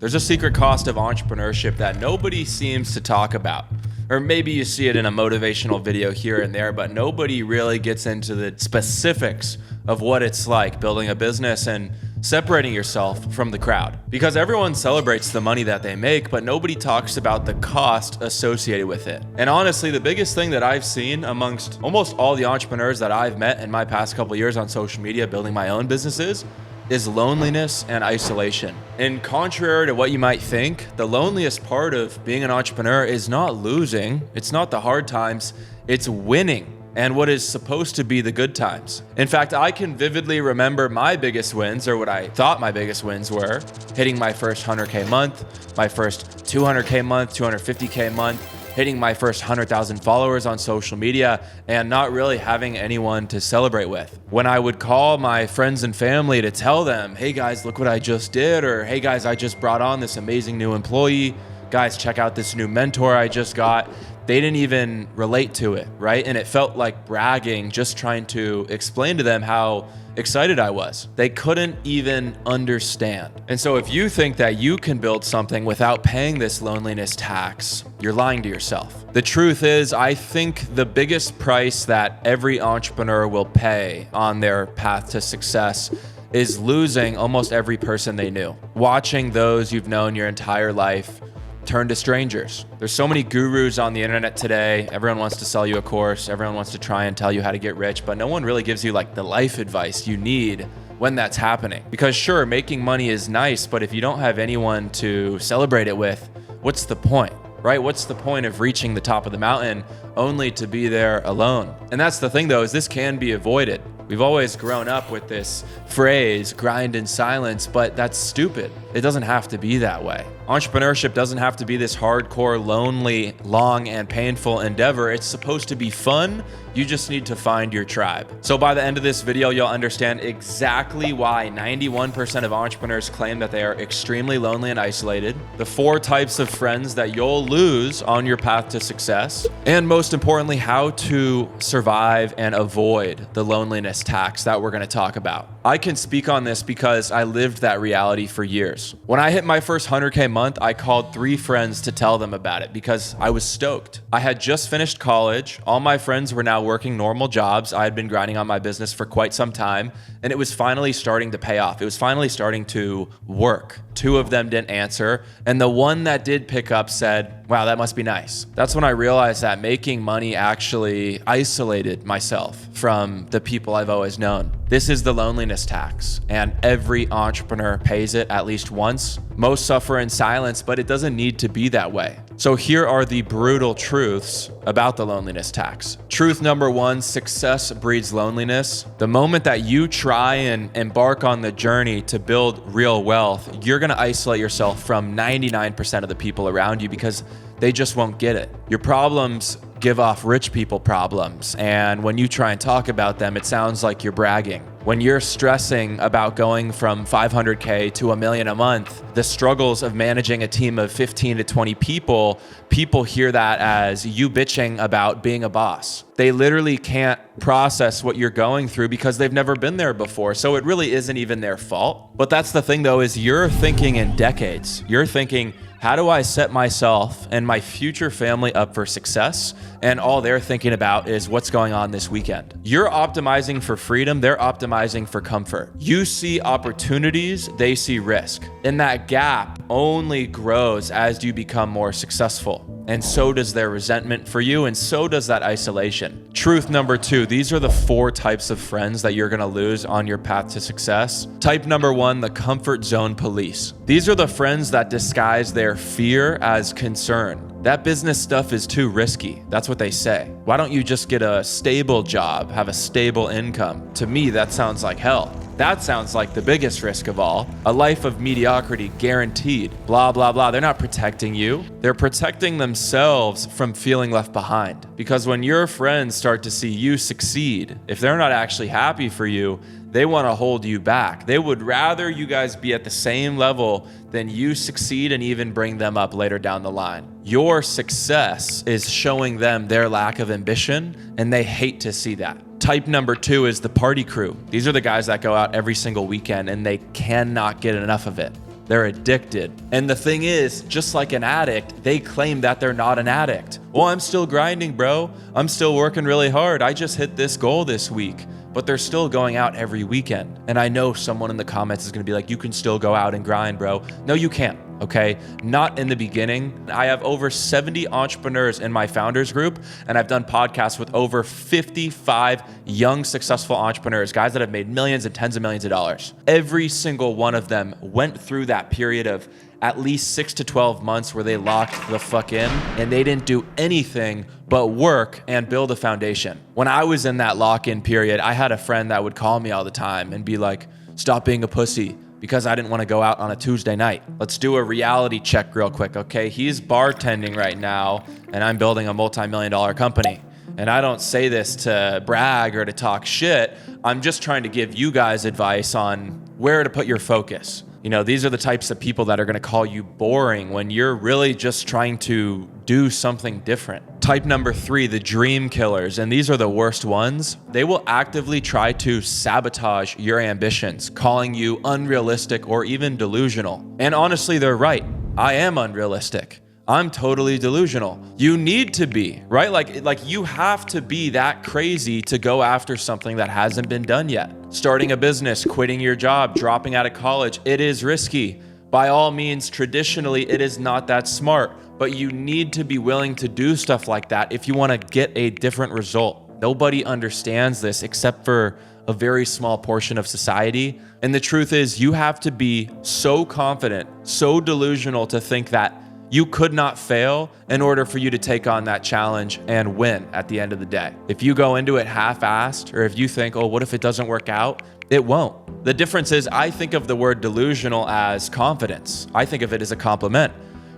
There's a secret cost of entrepreneurship that nobody seems to talk about. Or maybe you see it in a motivational video here and there, but nobody really gets into the specifics of what it's like building a business and separating yourself from the crowd. Because everyone celebrates the money that they make, but nobody talks about the cost associated with it. And honestly, the biggest thing that I've seen amongst almost all the entrepreneurs that I've met in my past couple years on social media building my own businesses is loneliness and isolation. And contrary to what you might think, the loneliest part of being an entrepreneur is not losing, it's not the hard times, it's winning and what is supposed to be the good times. In fact, I can vividly remember my biggest wins, or what I thought my biggest wins were, hitting my first 100K month, my first 200K month, 250K month, hitting my first 100,000 followers on social media, and not really having anyone to celebrate with. When I would call my friends and family to tell them, hey guys, look what I just did, or hey guys, I just brought on this amazing new employee, guys, check out this new mentor I just got, they didn't even relate to it, right? And it felt like bragging, just trying to explain to them how excited I was. They couldn't even understand. And so if you think that you can build something without paying this loneliness tax, you're lying to yourself. The truth is, I think the biggest price that every entrepreneur will pay on their path to success is losing almost every person they knew. Watching those you've known your entire life turn to strangers. There's so many gurus on the internet today. Everyone wants to sell you a course. Everyone wants to try and tell you how to get rich, but no one really gives you like the life advice you need when that's happening. Because sure, making money is nice, but if you don't have anyone to celebrate it with, what's the point, right? What's the point of reaching the top of the mountain only to be there alone? And that's the thing though, is this can be avoided. We've always grown up with this phrase, grind in silence, but that's stupid. It doesn't have to be that way. Entrepreneurship doesn't have to be this hardcore, lonely, long, and painful endeavor. It's supposed to be fun. You just need to find your tribe. So by the end of this video, you'll understand exactly why 91% of entrepreneurs claim that they are extremely lonely and isolated, the 4 types of friends that you'll lose on your path to success, and most importantly, how to survive and avoid the loneliness tax that we're going to talk about. I can speak on this because I lived that reality for years. When I hit my first 100K month, I called 3 friends to tell them about it because I was stoked. I had just finished college. All my friends were now working normal jobs. I had been grinding on my business for quite some time, and it was finally starting to pay off. It was finally starting to work. 2 of them didn't answer, and the one that did pick up said, wow, that must be nice. That's when I realized that making money actually isolated myself from the people I've always known. This is the loneliness tax, and every entrepreneur pays it at least once. Most suffer in silence, but it doesn't need to be that way. So here are the brutal truths about the loneliness tax. Truth number 1, success breeds loneliness. The moment that you try and embark on the journey to build real wealth, you're gonna isolate yourself from 99% of the people around you because they just won't get it. Your problems give off rich people problems, and when you try and talk about them, it sounds like you're bragging. When you're stressing about going from 500K to $1 million a month, the struggles of managing a team of 15 to 20 people, people hear that as you bitching about being a boss. They literally can't process what you're going through because they've never been there before. So it really isn't even their fault. But that's the thing though, is you're thinking in decades. You're thinking, how do I set myself and my future family up for success? And all they're thinking about is what's going on this weekend. You're optimizing for freedom, they're optimizing for comfort. You see opportunities, they see risk. And that gap only grows as you become more successful. And so does their resentment for you, and so does that isolation. Truth number 2, these are the 4 types of friends that you're gonna lose on your path to success. Type number 1, the comfort zone police. These are the friends that disguise their fear as concern. That business stuff is too risky. That's what they say. Why don't you just get a stable job, have a stable income? To me, that sounds like hell. That sounds like the biggest risk of all. A life of mediocrity guaranteed. Blah, blah, blah. They're not protecting you. They're protecting themselves from feeling left behind. Because when your friends start to see you succeed, if they're not actually happy for you, they want to hold you back. They would rather you guys be at the same level than you succeed and even bring them up later down the line. Your success is showing them their lack of ambition, and they hate to see that. Type number 2 is the party crew. These are the guys that go out every single weekend and they cannot get enough of it. They're addicted. And the thing is, just like an addict, they claim that they're not an addict. Well, I'm still grinding, bro. I'm still working really hard. I just hit this goal this week. But they're still going out every weekend. And I know someone in the comments is gonna be like, you can still go out and grind, bro. No, you can't, okay? Not in the beginning. I have over 70 entrepreneurs in my founders group, and I've done podcasts with over 55 young, successful entrepreneurs, guys that have made millions and tens of millions of dollars. Every single one of them went through that period of at least 6 to 12 months where they locked the fuck in and they didn't do anything but work and build a foundation. When I was in that lock-in period, I had a friend that would call me all the time and be like, stop being a pussy, because I didn't want to go out on a Tuesday night. Let's do a reality check real quick, okay? He's bartending right now and I'm building a multi-million-dollar company. And I don't say this to brag or to talk shit. I'm just trying to give you guys advice on where to put your focus. You know, these are the types of people that are going to call you boring when you're really just trying to do something different. Type number 3, the dream killers, and these are the worst ones. They will actively try to sabotage your ambitions, calling you unrealistic or even delusional. And honestly, they're right. I am unrealistic. I'm totally delusional. You need to be, right? Like you have to be that crazy to go after something that hasn't been done yet. Starting a business, quitting your job, dropping out of college, it is risky. By all means, traditionally, it is not that smart, but you need to be willing to do stuff like that if you want to get a different result. Nobody understands this except for a very small portion of society. And the truth is, you have to be so confident, so delusional to think that you could not fail in order for you to take on that challenge and win at the end of the day. If you go into it half-assed, or if you think, oh, what if it doesn't work out? It won't. The difference is, I think of the word delusional as confidence. I think of it as a compliment,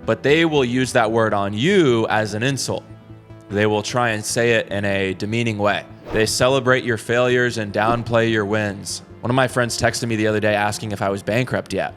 but they will use that word on you as an insult. They will try and say it in a demeaning way. They celebrate your failures and downplay your wins. One of my friends texted me the other day asking if I was bankrupt yet.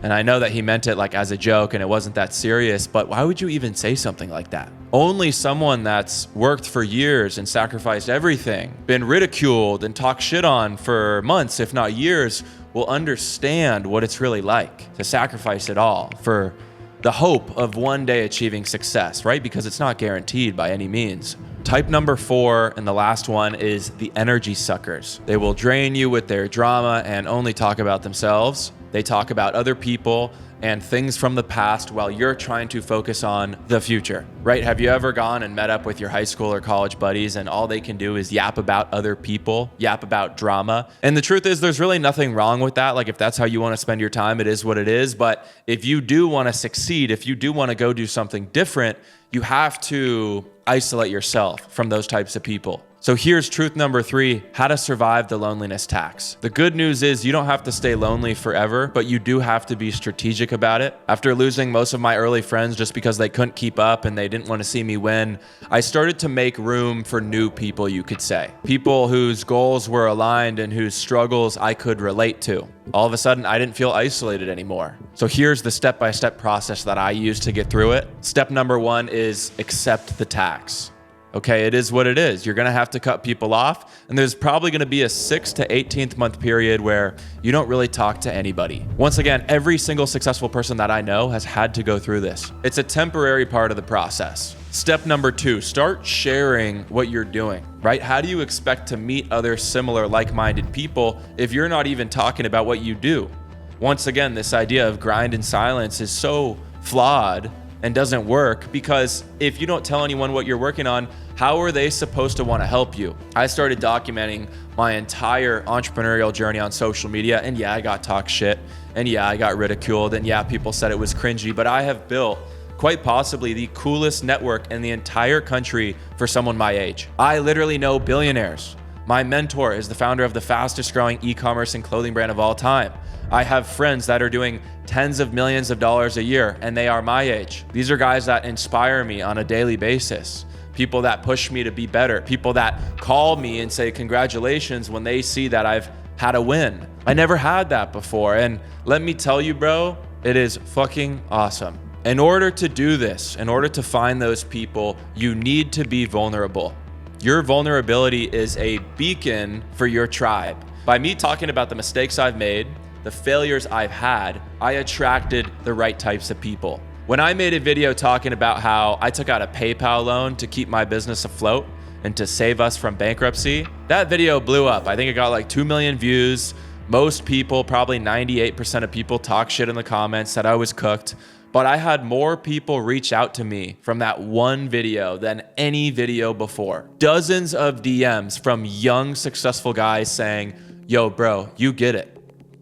And I know that he meant it like as a joke and it wasn't that serious, but why would you even say something like that? Only someone that's worked for years and sacrificed everything, been ridiculed and talked shit on for months, if not years, will understand what it's really like to sacrifice it all for the hope of one day achieving success, right? Because it's not guaranteed by any means. Type number 4, and the last one, is the energy suckers. They will drain you with their drama and only talk about themselves. They talk about other people and things from the past while you're trying to focus on the future, right? Have you ever gone and met up with your high school or college buddies and all they can do is yap about other people, yap about drama? And the truth is, there's really nothing wrong with that. Like, if that's how you want to spend your time, it is what it is. But if you do want to succeed, if you do want to go do something different, you have to isolate yourself from those types of people. So here's truth number 3, how to survive the loneliness tax. The good news is you don't have to stay lonely forever, but you do have to be strategic about it. After losing most of my early friends just because they couldn't keep up and they didn't want to see me win, I started to make room for new people, you could say. People whose goals were aligned and whose struggles I could relate to. All of a sudden, I didn't feel isolated anymore. So here's the step-by-step process that I use to get through it. Step number 1 is accept the tax. Okay, it is what it is. You're gonna have to cut people off, and there's probably gonna be a 6 to 18th month period where you don't really talk to anybody. Once again, every single successful person that I know has had to go through this. It's a temporary part of the process. Step number 2, start sharing what you're doing, right? How do you expect to meet other similar like-minded people if you're not even talking about what you do? Once again, this idea of grind in silence is so flawed and doesn't work, because if you don't tell anyone what you're working on, how are they supposed to want to help you? I started documenting my entire entrepreneurial journey on social media, and yeah, I got talked shit, and yeah, I got ridiculed, and yeah, people said it was cringy, but I have built quite possibly the coolest network in the entire country for someone my age. I literally know billionaires. My mentor is the founder of the fastest growing e-commerce and clothing brand of all time. I have friends that are doing tens of millions of dollars a year, and they are my age. These are guys that inspire me on a daily basis. People that push me to be better. People that call me and say congratulations when they see that I've had a win. I never had that before, and let me tell you, bro, it is fucking awesome. In order to do this, in order to find those people, you need to be vulnerable. Your vulnerability is a beacon for your tribe. By me talking about the mistakes I've made, the failures I've had, I attracted the right types of people. When I made a video talking about how I took out a PayPal loan to keep my business afloat and to save us from bankruptcy, that video blew up. I think it got like 2 million views. Most people, probably 98% of people, talk shit in the comments, said I was cooked. But I had more people reach out to me from that one video than any video before. Dozens of DMs from young, successful guys saying, yo, bro, you get it.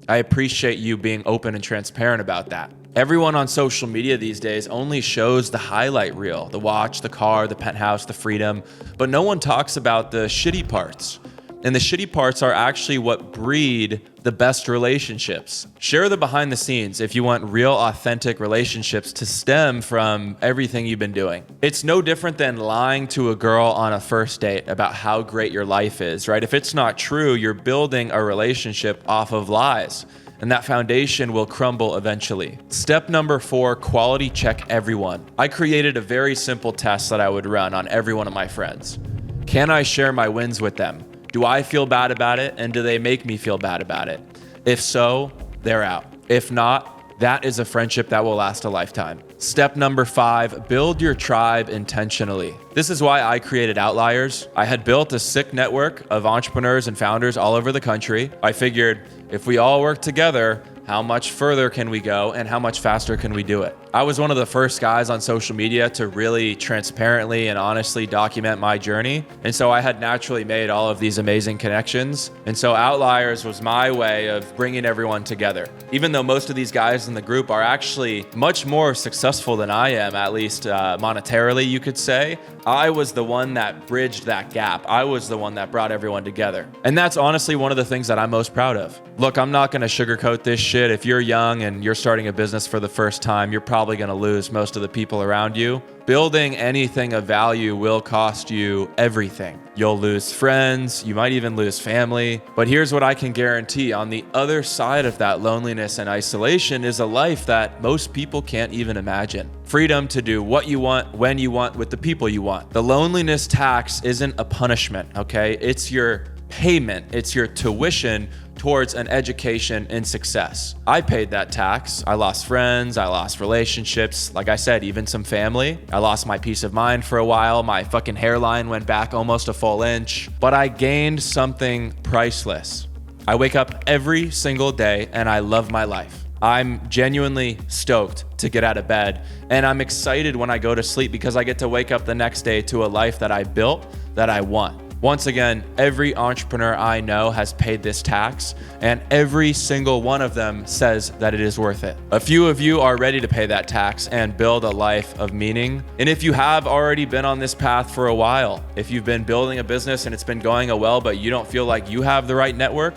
I appreciate you being open and transparent about that. Everyone on social media these days only shows the highlight reel, the watch, the car, the penthouse, the freedom, but no one talks about the shitty parts. And the shitty parts are actually what breed the best relationships. Share the behind the scenes if you want real, authentic relationships to stem from everything you've been doing. It's no different than lying to a girl on a first date about how great your life is, right? If it's not true, you're building a relationship off of lies, and that foundation will crumble eventually. Step number 4, quality check everyone. I created a very simple test that I would run on every one of my friends. Can I share my wins with them? Do I feel bad about it, and do they make me feel bad about it? If so, they're out. If not, that is a friendship that will last a lifetime. Step number 5, build your tribe intentionally. This is why I created Outliers. I had built a sick network of entrepreneurs and founders all over the country. I figured if we all work together, how much further can we go and how much faster can we do it? I was one of the first guys on social media to really transparently and honestly document my journey. And so I had naturally made all of these amazing connections. And so Outliers was my way of bringing everyone together. Even though most of these guys in the group are actually much more successful than I am, at least monetarily, you could say, I was the one that bridged that gap. I was the one that brought everyone together. And that's honestly one of the things that I'm most proud of. Look, I'm not gonna sugarcoat this shit. If you're young and you're starting a business for the first time, you're probably gonna lose most of the people around you. Building anything of value will cost you everything. You'll lose friends, you might even lose family. But here's what I can guarantee. On the other side of that loneliness and isolation is a life that most people can't even imagine. Freedom to do what you want, when you want, with the people you want. The loneliness tax isn't a punishment, okay? It's your payment, it's your tuition towards an education and success. I paid that tax. I lost friends, I lost relationships, like I said, even some family. I lost my peace of mind for a while. My fucking hairline went back almost a full inch, but I gained something priceless. I wake up every single day and I love my life. I'm genuinely stoked to get out of bed, and I'm excited when I go to sleep because I get to wake up the next day to a life that I built, that I want. Once again, every entrepreneur I know has paid this tax, and every single one of them says that it is worth it. A few of you are ready to pay that tax and build a life of meaning. And if you have already been on this path for a while, if you've been building a business and it's been going well, but you don't feel like you have the right network,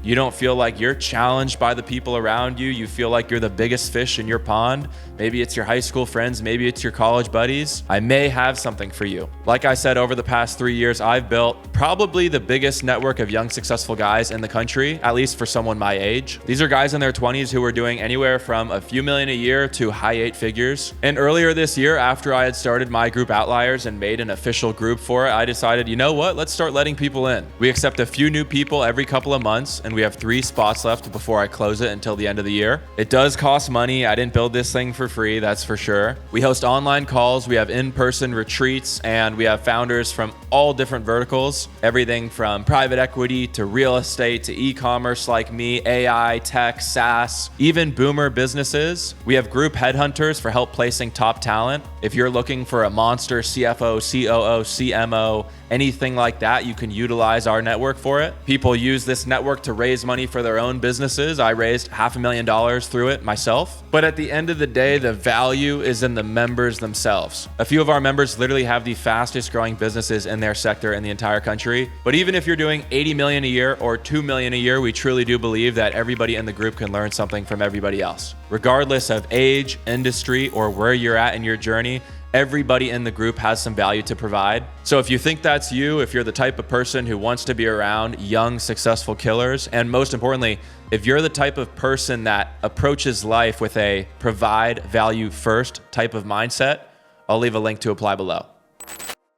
you don't feel like you're challenged by the people around you, you feel like you're the biggest fish in your pond, maybe it's your high school friends, maybe it's your college buddies, I may have something for you. Like I said, over the past 3 years, I've built probably the biggest network of young, successful guys in the country, at least for someone my age. These are guys in their 20s who were doing anywhere from a few million a year to high 8 figures. And earlier this year, after I had started my group Outliers and made an official group for it, I decided, you know what, let's start letting people in. We accept a few new people every couple of months, and we have 3 spots left before I close it until the end of the year. It does cost money. I didn't build this thing for free, that's for sure. We host online calls, we have in-person retreats, and we have founders from all different verticals, everything from private equity to real estate to e-commerce like me, AI, tech, SaaS, even boomer businesses. We have group headhunters for help placing top talent. If you're looking for a monster CFO, COO, CMO, anything like that, you can utilize our network for it. People use this network to raise money for their own businesses. I raised $500,000 through it myself. But at the end of the day, the value is in the members themselves. A few of our members literally have the fastest growing businesses in their sector in the entire country. But even if you're doing 80 million a year or 2 million a year, we truly do believe that everybody in the group can learn something from everybody else. Regardless of age, industry, or where you're at in your journey, everybody in the group has some value to provide. So if you think that's you, if you're the type of person who wants to be around young, successful killers, and most importantly, if you're the type of person that approaches life with a provide value first type of mindset, I'll leave a link to apply below.